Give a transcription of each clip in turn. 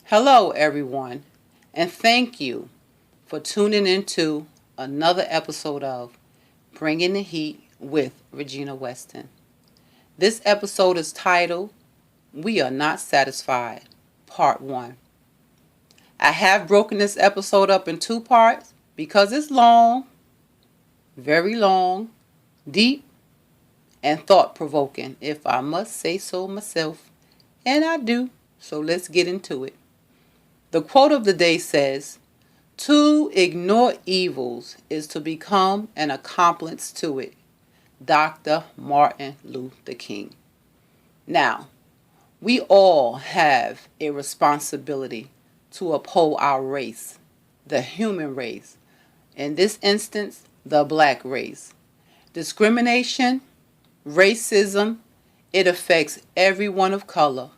Hello, everyone, and thank you for tuning into another episode of Bringing the Heat with Regina Weston. This episode is titled We Are Not Satisfied, Part 1. I have broken this episode up in two parts because it's long, very long, deep, and thought-provoking, if I must say so myself. And I do, so let's get into it. The quote of the day says, "To ignore evils is to become an accomplice to it." Dr. Martin Luther King. Now, we all have a responsibility to uphold our race, the human race. In this instance, the black race. Discrimination, racism, it affects everyone of color,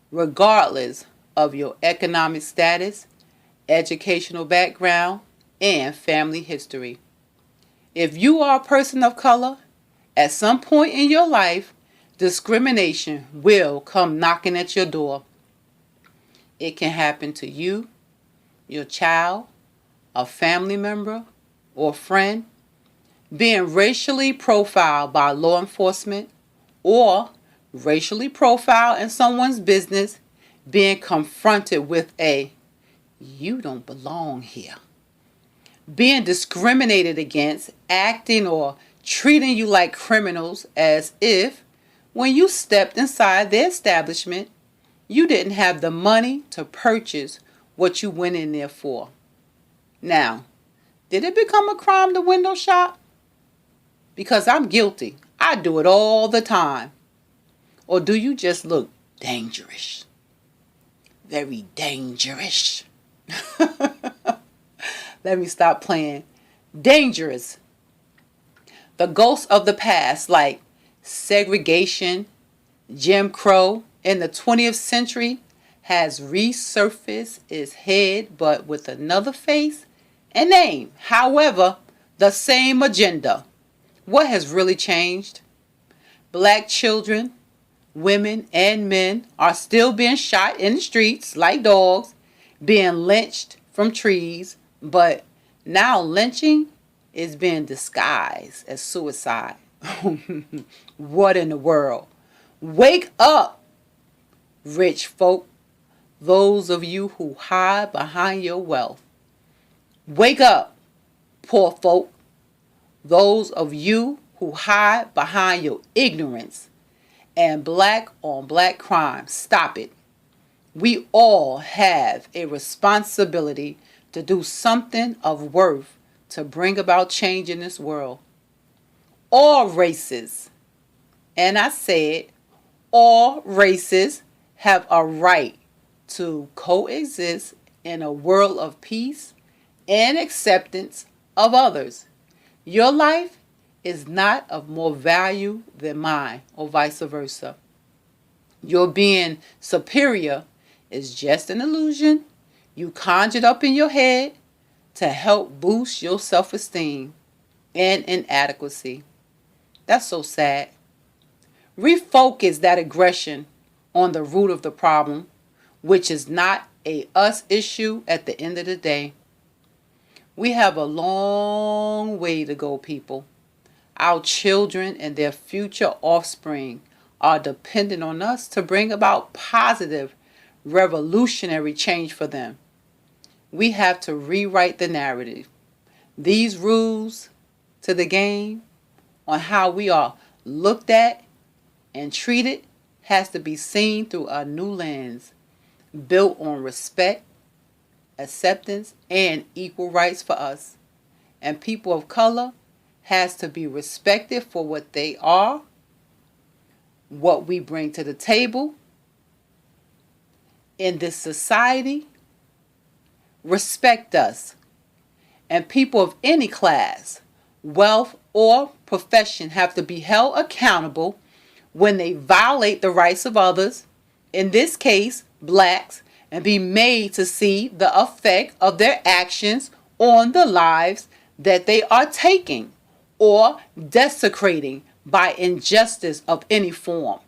regardless of your economic status, educational background, and family history. If you are a person of color, at some point in your life, discrimination will come knocking at your door. It can happen to you, your child, a family member, or friend, being racially profiled by law enforcement, or racially profiled in someone's business, being confronted with a "you don't belong here," being discriminated against, acting or treating you like criminals as if when you stepped inside their establishment, you didn't have the money to purchase what you went in there for. Now, did it become a crime to window shop? Because I'm guilty. I do it all the time. Or do you just look dangerous? Very dangerous. Let me stop playing. Dangerous. The ghosts of the past, like segregation, Jim Crow, in the 20th century, has resurfaced its head, but with another face and name. However, the same agenda. What has really changed? Black children, women, and men are still being shot in the streets like dogs, being lynched from trees, but now lynching is being disguised as suicide. What in the world? Wake up, rich folk, those of you who hide behind your wealth. Wake up, poor folk, those of you who hide behind your ignorance and black on black crime. Stop it. We all have a responsibility to do something of worth to bring about change in this world. All races, and I said all races, have a right to coexist in a world of peace and acceptance of others. Your life is not of more value than mine, or vice versa. Your being superior is just an illusion you conjured up in your head to help boost your self-esteem and inadequacy. That's so sad. Refocus that aggression on the root of the problem, which is not a us issue at the end of the day. We have a long way to go, people. Our children and their future offspring are dependent on us to bring about positive, revolutionary change for them. We have to rewrite the narrative. These rules to the game on how we are looked at and treated has to be seen through a new lens, built on respect, acceptance, and equal rights for us. And people of color has to be respected for what they are, what we bring to the table in this society. Respect us. And people of any class, wealth, or profession have to be held accountable when they violate the rights of others, in this case, blacks, and be made to see the effect of their actions on the lives that they are taking or desecrating by injustice of any form.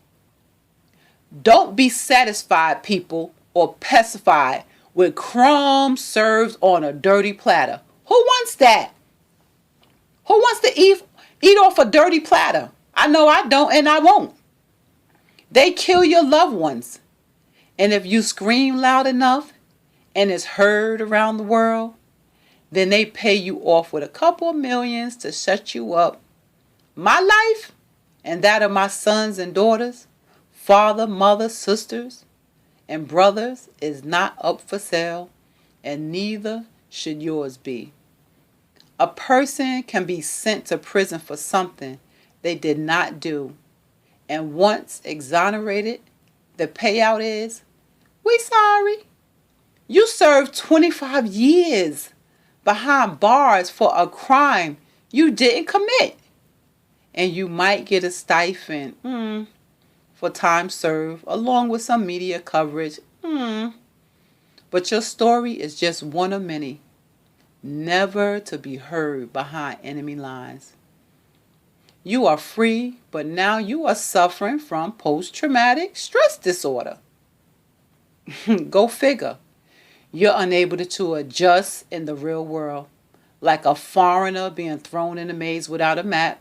Don't be satisfied, people, or pacified with crumbs served on a dirty platter. Who wants that? Who wants to eat off a dirty platter? I know I don't, and I won't. They kill your loved ones. And if you scream loud enough and it's heard around the world, then they pay you off with a couple of millions to shut you up. My life and that of my sons and daughters, father, mother, sisters, and brothers is not up for sale, and neither should yours be. A person can be sent to prison for something they did not do, and once exonerated, the payout is, "We sorry. You served 25 years behind bars for a crime you didn't commit, and you might get a stipend for time served along with some media coverage. But your story is just one of many, never to be heard behind enemy lines. You are free, but now you are suffering from post-traumatic stress disorder. Go figure. You're unable to adjust in the real world, like a foreigner being thrown in a maze without a map,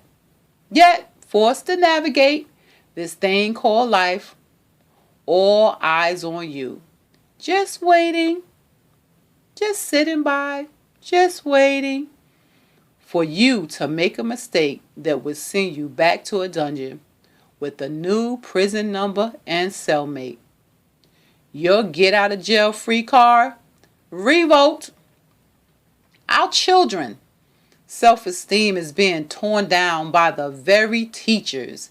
yet forced to navigate this thing called life. All eyes on you. Just waiting. Just sitting by. Just waiting for you to make a mistake that would send you back to a dungeon with a new prison number and cellmate. Your get out of jail free card revoked. Our children self-esteem is being torn down by the very teachers,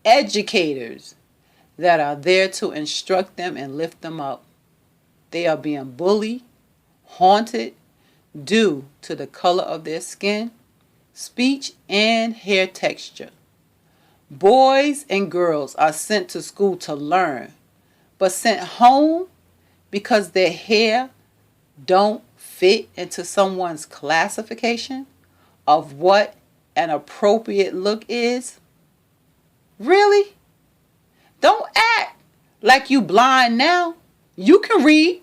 educators that are there to instruct them and lift them up. They are being bullied, haunted due to the color of their skin, speech, and hair texture. Boys and girls are sent to school to learn, but sent home because their hair don't fit into someone's classification of what an appropriate look is. Really? Don't act like you blind now. You can read.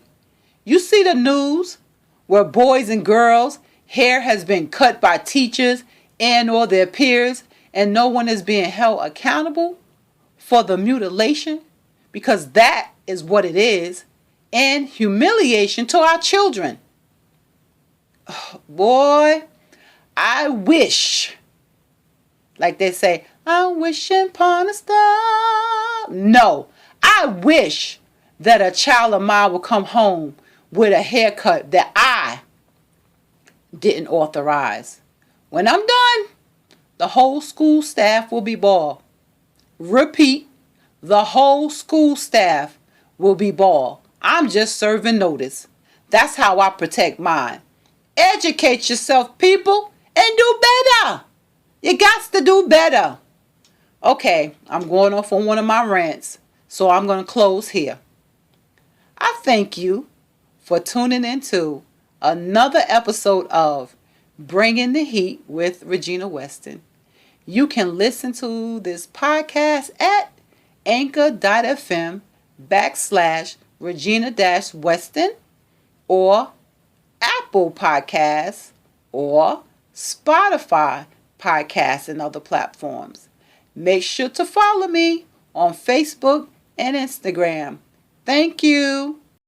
You see the news where boys and girls' hair has been cut by teachers and or their peers, and no one is being held accountable for the mutilation, because that is what it is, and humiliation to our children. Oh, boy, I wish, like they say, I'm wishing upon a star. No, I wish that a child of mine would come home with a haircut that I didn't authorize. When I'm done, the whole school staff will be bald. Repeat, the whole school staff will be bald. I'm just serving notice. That's how I protect mine. Educate yourself, people, and do better. You got to do better. Okay, I'm going off on one of my rants, so I'm going to close here. I thank you for tuning into another episode of Bringing the Heat with Regina Weston. You can listen to this podcast at anchor.fm/Regina-Weston or Apple Podcasts or Spotify Podcasts and other platforms. Make sure to follow me on Facebook and Instagram. Thank you.